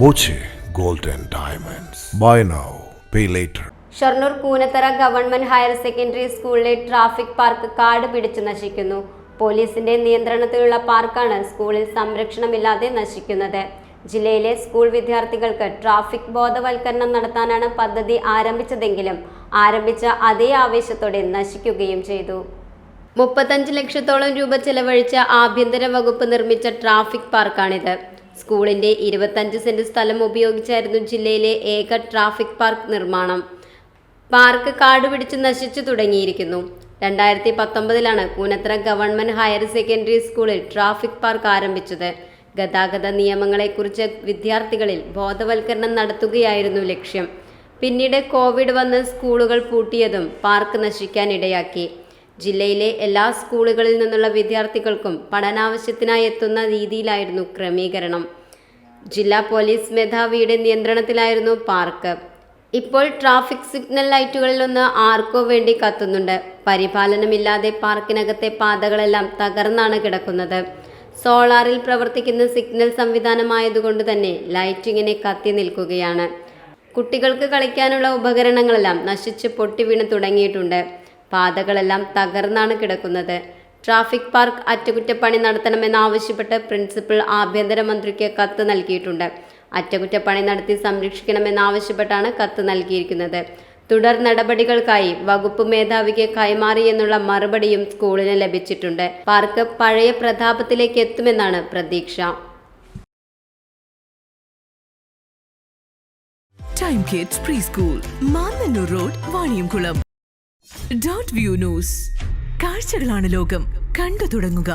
Boche gold and diamonds. Buy now, pay later. Shoranur Koonathara government higher secondary സ്കൂളിലെ traffic park കാട് പിടിച്ച് നശിക്കുന്നു. പോലീസിന്റെ നിയന്ത്രണത്തിലുള്ള പാർക്കാണ് സ്കൂളിൽ സംരക്ഷണമില്ലാതെ നശിക്കുന്നത്. ജില്ലയിലെ സ്കൂൾ വിദ്യാർത്ഥികൾക്ക് ട്രാഫിക് ബോധവൽക്കരണം നടത്താനാണ് പദ്ധതി ആരംഭിച്ചതെങ്കിലും ആരംഭിച്ച അതേ ആവേശത്തോടെ നശിക്കുകയും ചെയ്തു. 35 ലക്ഷത്തോളം രൂപ ചെലവഴിച്ച ആഭ്യന്തര വകുപ്പ് നിർമ്മിച്ച ട്രാഫിക് പാർക്കാണിത്. സ്കൂളിന്റെ 25 സെന്റ് സ്ഥലം ഉപയോഗിച്ചായിരുന്നു ജില്ലയിലെ ഏക ട്രാഫിക് പാർക്ക് നിർമ്മാണം. പാർക്ക് കാടുപിടിച്ച് നശിച്ചു തുടങ്ങിയിരിക്കുന്നു. 2019 കൂനത്തറ ഗവൺമെന്റ് ഹയർ സെക്കൻഡറി സ്കൂളിൽ ട്രാഫിക് പാർക്ക് ആരംഭിച്ചത്. ഗതാഗത നിയമങ്ങളെക്കുറിച്ച് വിദ്യാർത്ഥികളിൽ ബോധവൽക്കരണം നടത്തുകയായിരുന്നു ലക്ഷ്യം. പിന്നീട് കോവിഡ് വന്ന് സ്കൂളുകൾ പൂട്ടിയതും പാർക്ക് നശിക്കാനിടയാക്കി. ജില്ലയിലെ എല്ലാ സ്കൂളുകളിൽ നിന്നുള്ള വിദ്യാർത്ഥികൾക്കും പഠനാവശ്യത്തിനായി എത്തുന്ന രീതിയിലായിരുന്നു ക്രമീകരണം. ജില്ലാ പോലീസ് മേധാവിയുടെ നിയന്ത്രണത്തിലായിരുന്നു പാർക്ക്. ഇപ്പോൾ ട്രാഫിക് സിഗ്നൽ ലൈറ്റുകളിലൊന്ന് ആർക്കോ വേണ്ടി കത്തുന്നുണ്ട്. പരിപാലനമില്ലാതെ പാർക്കിനകത്തെ പാതകളെല്ലാം തകർന്നാണ് കിടക്കുന്നത്. സോളാറിൽ പ്രവർത്തിക്കുന്ന സിഗ്നൽ സംവിധാനമായതുകൊണ്ട് തന്നെ ലൈറ്റ് ഇങ്ങനെ കത്തി നിൽക്കുകയാണ്. കുട്ടികൾക്ക് കളിക്കാനുള്ള ഉപകരണങ്ങളെല്ലാം നശിച്ച് പൊട്ടിവീണ് തുടങ്ങിയിട്ടുണ്ട്. പാതകളെല്ലാം തകർന്നാണ് കിടക്കുന്നത്. ട്രാഫിക് പാർക്ക് അറ്റകുറ്റപ്പണി നടത്തണമെന്നാവശ്യപ്പെട്ട് പ്രിൻസിപ്പൽ ആഭ്യന്തരമന്ത്രിക്ക് കത്ത് നൽകിയിട്ടുണ്ട്. അറ്റകുറ്റപ്പണി നടത്തി സംരക്ഷിക്കണമെന്നാവശ്യപ്പെട്ടാണ് കത്ത് നൽകിയിരിക്കുന്നത്. തുടർ നടപടികൾക്കായി വകുപ്പ് മേധാവിക്ക് കൈമാറിയെന്നുള്ള മറുപടിയും സ്കൂളിന് ലഭിച്ചിട്ടുണ്ട്. പാർക്ക് പഴയ പ്രതാപത്തിലേക്ക് എത്തുമെന്നാണ് പ്രതീക്ഷ. Time kids pre school, Mannannur road, Vaniyamkulam. .View news. കാഴ്ചകളാണ് ലോകം, കണ്ടു തുടങ്ങുക.